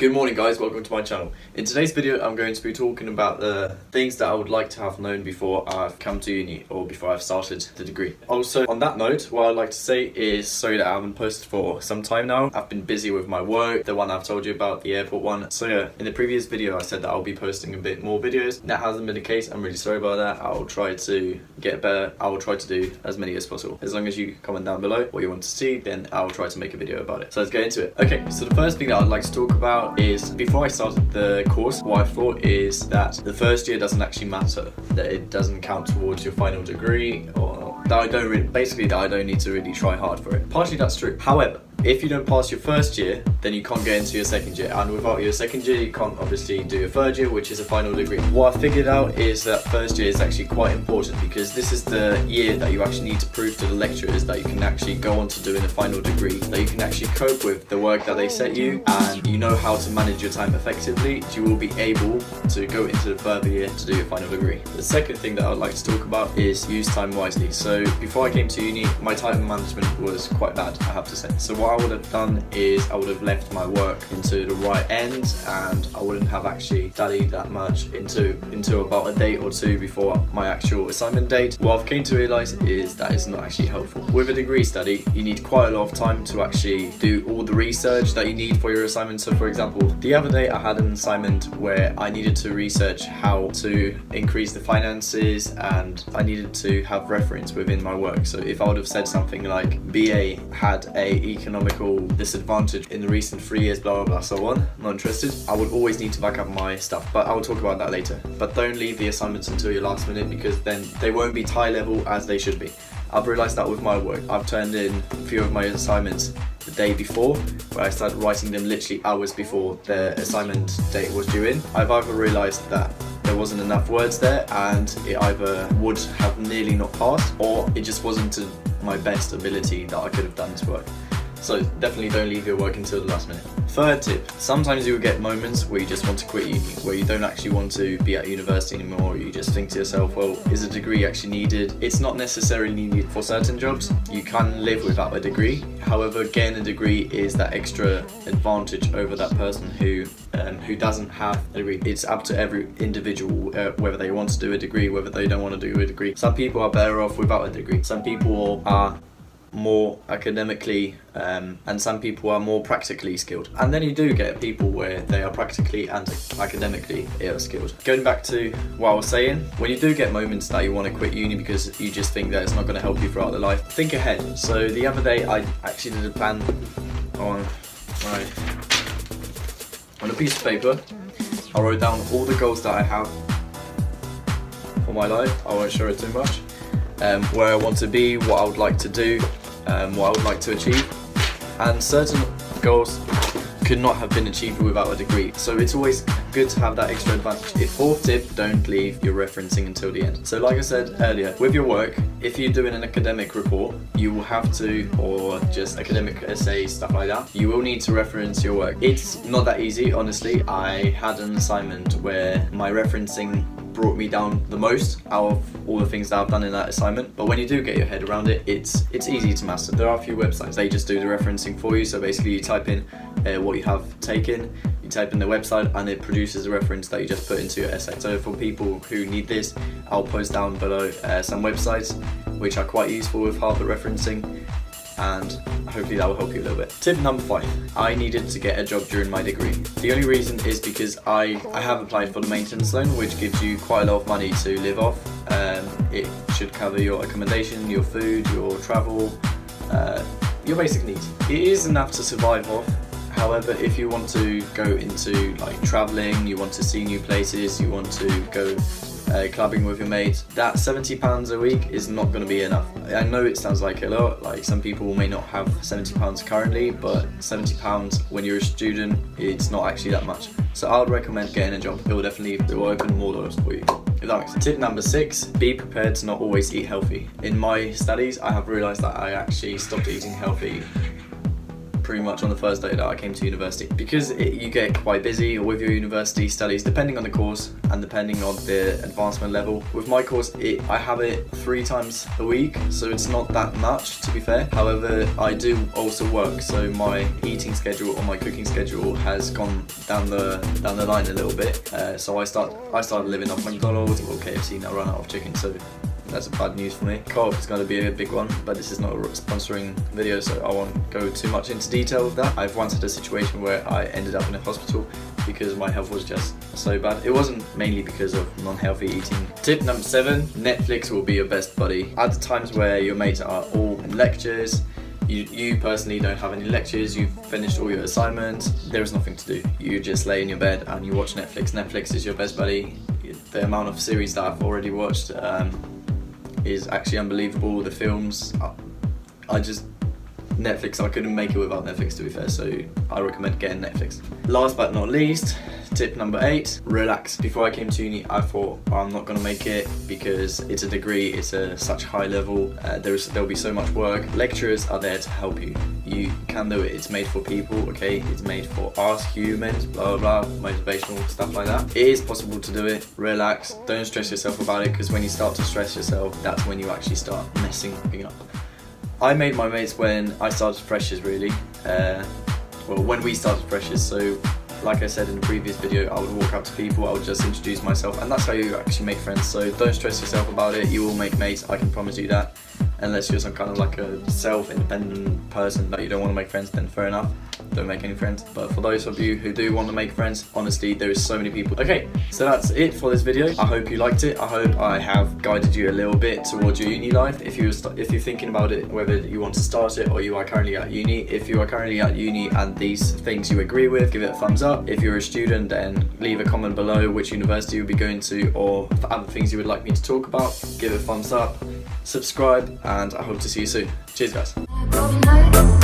Good morning guys, welcome to my channel. In today's video I'm going to be talking about the things that I would like to have known before I've come to uni or before I've started the degree. Also on that note, what I'd like to say is sorry that I haven't posted for some time now. I've been busy with my work, the one I've told you about, the airport one. So yeah, in the previous video I said that I'll be posting a bit more videos. That hasn't been the case, I'm really sorry about that. I'll try to get better. I will try to do as many as possible. As long as you comment down below what you want to see, then I'll try to make a video about it. So let's get into it. Okay, so the first thing that I'd like to talk about is before I started the course, what I thought is that the first year doesn't actually matter, that it doesn't count towards your final degree, or that I don't need to really try hard for it. Partially that's true. However, if you don't pass your first year, then you can't get into your second year, and without your second year you can't obviously do your third year, which is a final degree. What I figured out is that first year is actually quite important, because this is the year that you actually need to prove to the lecturers that you can actually go on to doing a final degree, that you can actually cope with the work that they set you, and you know how to manage your time effectively. You will be able to go into the further year to do your final degree. The second thing that I would like to talk about is use time wisely. So before I came to uni, my time management was quite bad, I have to say. So what I would have done is I would have left my work into the right end, and I wouldn't have actually studied that much into about a day or two before my actual assignment date. What I've came to realise is that it's not actually helpful. With a degree study, you need quite a lot of time to actually do all the research that you need for your assignment. So for example, the other day I had an assignment where I needed to research how to increase the finances, and I needed to have reference within my work. So if I would have said something like BA had a economical disadvantage in the recent 3 years, blah blah blah, so on, not interested, I would always need to back up my stuff, but I'll talk about that later. But don't leave the assignments until your last minute, because then they won't be high level as they should be. I've realised that with my work. I've turned in a few of my assignments the day before, where I started writing them literally hours before the assignment date was due in. I've either realised that there wasn't enough words there, and it either would have nearly not passed, or it just wasn't to my best ability that I could have done this work. So definitely don't leave your work until the last minute. Third tip, sometimes you will get moments where you just want to quit uni, where you don't actually want to be at university anymore. You just think to yourself, well, is a degree actually needed? It's not necessarily needed for certain jobs. You can live without a degree. However, getting a degree is that extra advantage over that person who doesn't have a degree. It's up to every individual whether they want to do a degree, whether they don't want to do a degree. Some people are better off without a degree. Some people are more academically and some people are more practically skilled, and then you do get people where they are practically and academically ill skilled. Going back to what I was saying, when you do get moments that you want to quit uni because you just think that it's not going to help you throughout the life, think ahead. So the other day I actually did a plan on a piece of paper. I wrote down all the goals that I have for my life. I won't show it too much. Where I want to be, what I would like to do, what I would like to achieve, and certain goals could not have been achieved without a degree. So it's always good to have that extra advantage. Fourth tip, don't leave your referencing until the end. So like I said earlier, with your work, if you're doing an academic report, you will have to, or just academic essays, stuff like that, you will need to reference your work. It's not that easy, honestly. I had an assignment where my referencing brought me down the most out of all the things that I've done in that assignment, but when you do get your head around it, it's easy to master. There are a few websites, they just do the referencing for you. So basically you type in what you have taken, you type in the website, and it produces a reference that you just put into your essay. So for people who need this, I'll post down below some websites which are quite useful with Harvard referencing, and hopefully that will help you a little bit. Tip number 5, I needed to get a job during my degree. The only reason is because I have applied for the maintenance loan, which gives you quite a lot of money to live off. It should cover your accommodation, your food, your travel, your basic needs. It is enough to survive off. However, if you want to go into like travelling, you want to see new places, you want to go clubbing with your mates, that £70 a week is not going to be enough. I know it sounds like a lot, like some people may not have £70 currently, but £70 when you're a student, it's not actually that much. So I would recommend getting a job. It will open more doors for you, if that makes sense. Tip number 6, be prepared to not always eat healthy. In my studies, I have realised that I actually stopped eating healthy pretty much on the first day that I came to university. Because you get quite busy with your university studies, depending on the course and depending on the advancement level. With my course, I have it 3 times a week, so it's not that much, to be fair. However, I do also work, so my eating schedule or my cooking schedule has gone down the line a little bit. So I started living off McDonald's or KFC, now run out of chicken, so that's bad news for me. Co-op is going to be a big one, but this is not a sponsoring video, so I won't go too much into detail with that. I've once had a situation where I ended up in a hospital because my health was just so bad. It wasn't mainly because of non-healthy eating. Tip number 7, Netflix will be your best buddy. At the times where your mates are all in lectures, you personally don't have any lectures, you've finished all your assignments, there is nothing to do. You just lay in your bed and you watch Netflix. Netflix is your best buddy. The amount of series that I've already watched is actually unbelievable. The films, Netflix, I couldn't make it without Netflix, to be fair, so I recommend getting Netflix. Last but not least, tip number 8, relax. Before I came to uni, I thought I'm not going to make it because it's a degree, it's such high level, there'll be so much work. Lecturers are there to help you. You can do it, it's made for people, okay? It's made for us humans, blah blah blah, motivational stuff like that. It is possible to do it, relax, don't stress yourself about it, because when you start to stress yourself, that's when you actually start messing up. I made my mates when I started freshers, really. When we started freshers, so like I said in the previous video, I would walk up to people, I would just introduce myself, and that's how you actually make friends. So don't stress yourself about it, you will make mates, I can promise you that. Unless you're some kind of like a self-independent person that you don't want to make friends, then fair enough, don't make any friends. But for those of you who do want to make friends, honestly, there is so many people. Okay, so that's it for this video. I hope you liked it. I hope I have guided you a little bit towards your uni life. If you're thinking about it, whether you want to start it or you are currently at uni. If you are currently at uni and these things you agree with, give it a thumbs up. If you're a student, then leave a comment below which university you'll be going to, or for other things you would like me to talk about, give it a thumbs up, subscribe, and I hope to see you soon. Cheers, guys.